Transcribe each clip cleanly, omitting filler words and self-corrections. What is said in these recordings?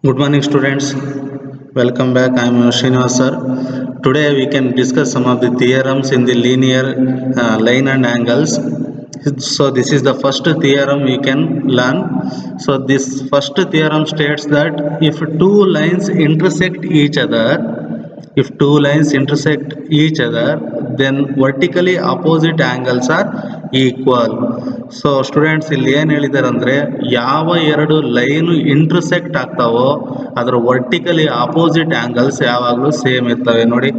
Good morning, students. Welcome back. I am Srinivas sir. Today we can discuss some of the theorems in the linear line and angles. So this is the first theorem we can learn. So this first theorem states that if two lines intersect each other, then vertically opposite angles are equal. So students ಇಲ್ಲಿ ಏನು ಹೇಳಿದ್ದಾರೆ ಅಂದರೆ ಯಾವ ಎರಡು line intersect ಆಗ್ತಾವೋ ಅದರ vertically opposite angles ಯಾವಾಗಲೂ same ಇರ್ತವೆ. ನೋಡಿ,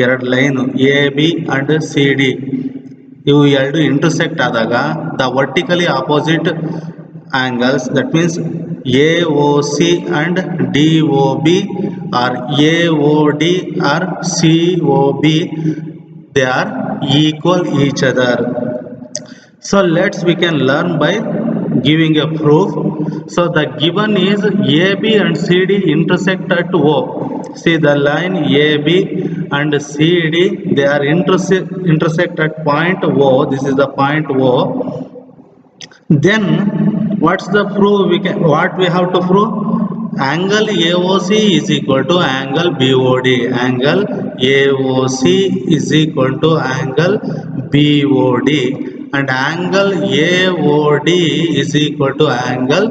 ಎರಡು line A B and C D ಇವು ಎರಡು ಇಂಟರ್ಸೆಕ್ಟ್ ಆದಾಗ the vertically opposite angles, that means AOC and DOB or AOD or COB, they are equal each other. So we can learn by giving a proof. So the given is AB and CD intersect at O. See the line AB and CD, they are intersect at point O. This is the point O. Then what's the proof? What we have to prove? Angle AOC is equal to angle BOD. Angle AOC is equal to angle BOD, and angle AOD is equal to angle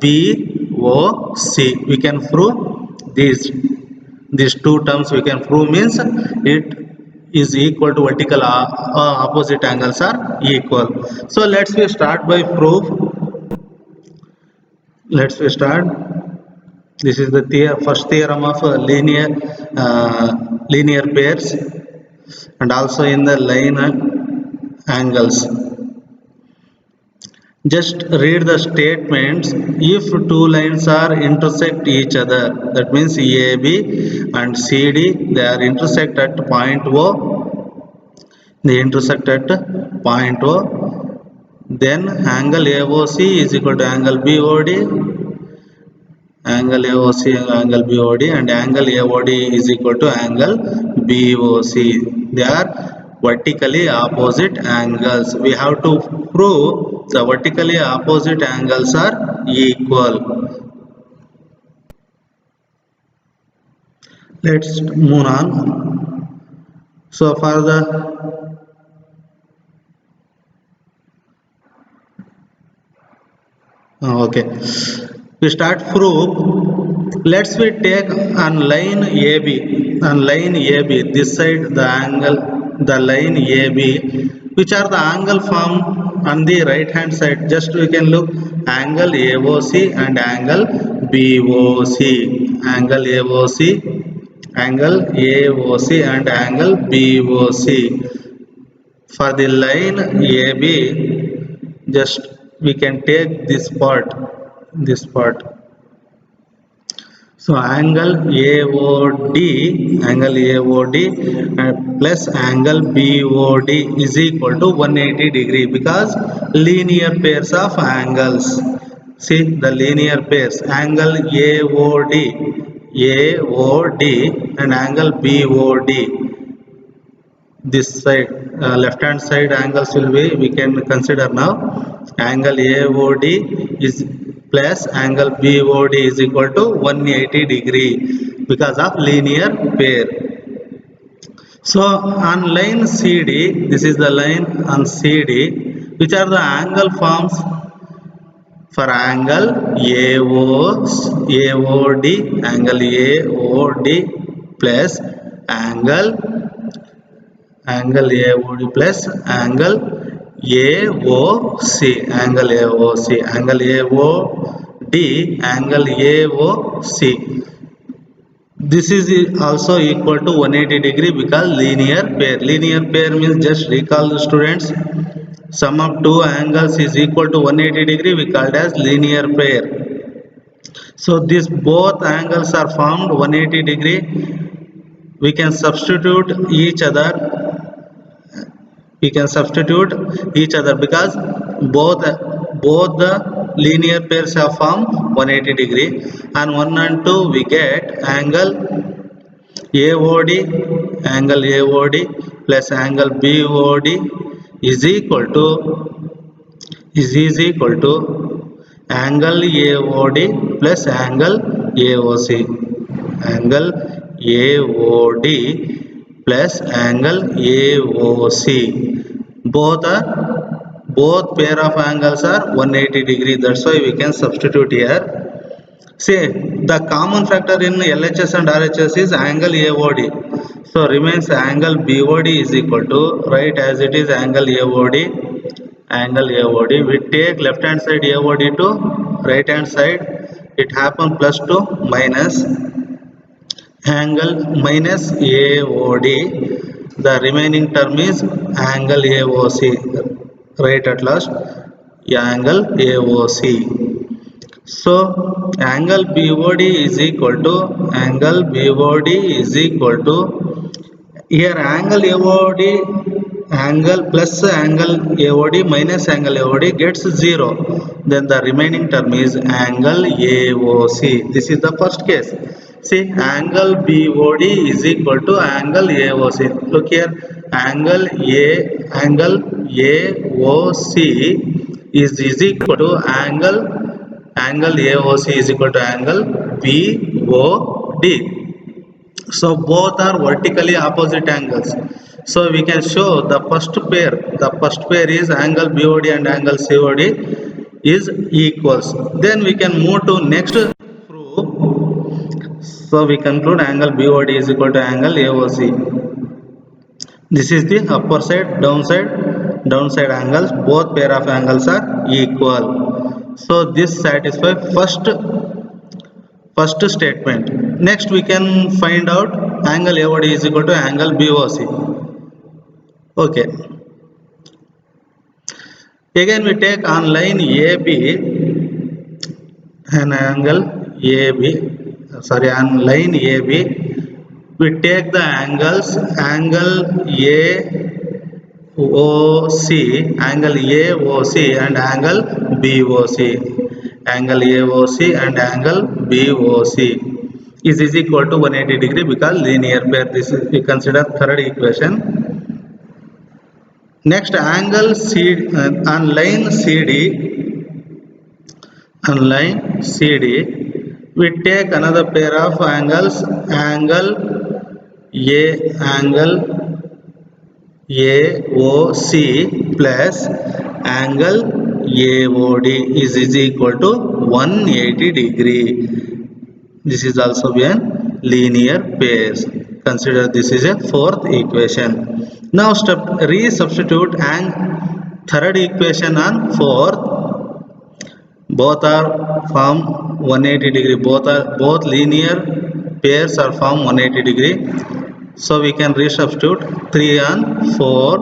BOC. We can prove these two terms. We can prove means it is equal to vertical opposite angles are equal. So let's start by proof. This is the first theorem of linear pairs and also in the line angles. Just read the statements. If two lines are intersect each other, that means AB and CD, they are intersect at point O. They intersect at point O. Then angle AOC is equal to angle BOD. Angle AOC angle BOD, and angle AOD is equal to angle BOC. They are vertically opposite angles. We have to prove the vertically opposite angles are equal. Let's move on. So for the okay, we start proof. Let's we take on line AB. On line AB, this side the angle, the line AB, which are the angle formed on the right hand side. Just we can look angle AOC and angle BOC. Angle AOC, angle AOC and angle BOC. For the line AB, just we can take this part. So angle AOD plus angle BOD is equal to 180 degree, because linear pairs of angles. See the linear pairs, angle AOD and angle BOD. This side left hand side angles will be, we can consider now, angle AOD is plus angle BOD is equal to 180 degree because of linear pair. So on line CD, this is the line on CD, which are the angle forms for angle AOD, angle AOD plus angle AOD plus angle AOC, angle AOD, angle AOC. This is also equal to 180 degree because linear pair. Linear pair means, just recall the students, sum of two angles is equal to 180 degree, we called as linear pair. So these both angles are formed 180 degree. We can substitute each other. Because both the linear pairs have formed 180 degree, and 1 and 2 we get angle AOD plus angle BOD is equal to angle AOD plus angle AOC, angle AOD plus angle AOC. Both pair of angles are 180 degree. That's why we can substitute here. See, the common factor in LHS and RHS is angle AOD. So remains angle BOD is equal to, right as it is, angle AOD. We take left hand side AOD to right hand side. It happen plus to minus angle minus AOD. The remaining term is angle AOC. Right at last, angle AOC. So angle BOD is equal to here angle AOD, angle plus angle AOD minus angle AOD gets 0. Then the remaining term is angle AOC. This is the first case. See, angle BOD is equal to angle AOC. Look here, angle AOC is equal to angle AOC is equal to angle BOD. So both are vertically opposite angles. So we can show the first pair. The first pair is angle BOD and angle COD is equals. Then we can move to next proof. So we conclude angle BOD is equal to angle AOC. This is the upper side, downside angles. Both pair of angles are equal. So this satisfies first statement. Next we can find out angle AOD is equal to angle BOC. Okay. Again we take on line AB an angle AB. Sorry, on line AB we take the angles angle AOC and angle BOC. Angle AOC and angle BOC is equal to 180 degree because linear pair. This is we consider third equation. Next, angle CD on line CD we take another pair of angles, angle AOC plus angle AOD is equal to 180 degree. This is also a linear pairs. Consider this is a fourth equation. Now resubstitute and third equation on fourth. Both are form 180 degree. Both linear pairs are form 180 degree. So we can resubstitute 3 on 4.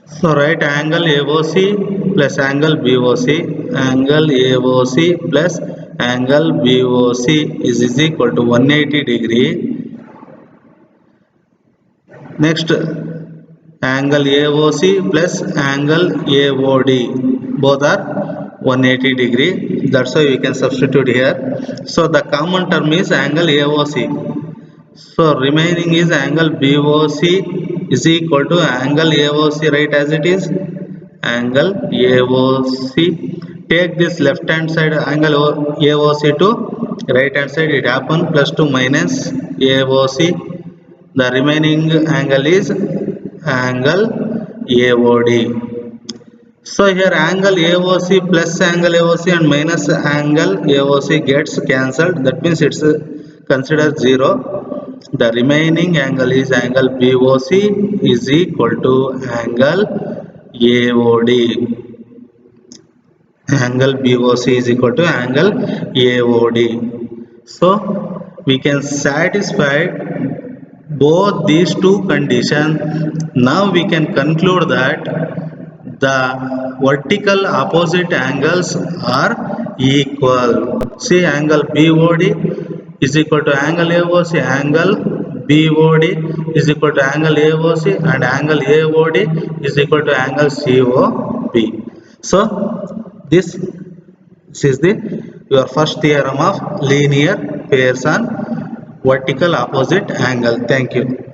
So write angle AOC plus angle BOC. Angle AOC plus angle BOC is equal to 180 degree. Next, angle AOC plus angle AOD. Both are 180 degree. That's why we can substitute here. So the common term is angle AOC. So remaining is angle BOC is equal to angle AOC, right as it is. Angle AOC. Take this left hand side angle AOC to right hand side. It happens plus to minus AOC. The remaining angle is angle AOD. So here angle AOC plus angle AOC and minus angle AOC gets cancelled. That means it's considered 0. The remaining angle is angle BOC is equal to angle AOD. Angle BOC is equal to angle AOD. So we can satisfy both these two conditions. Now we can conclude that the vertical opposite angles are equal. See, angle BOD is equal to angle AOC, angle BOD is equal to angle AOC, and angle AOD is equal to angle COB. So this is your first theorem of linear pairs on vertical opposite angle. Thank you.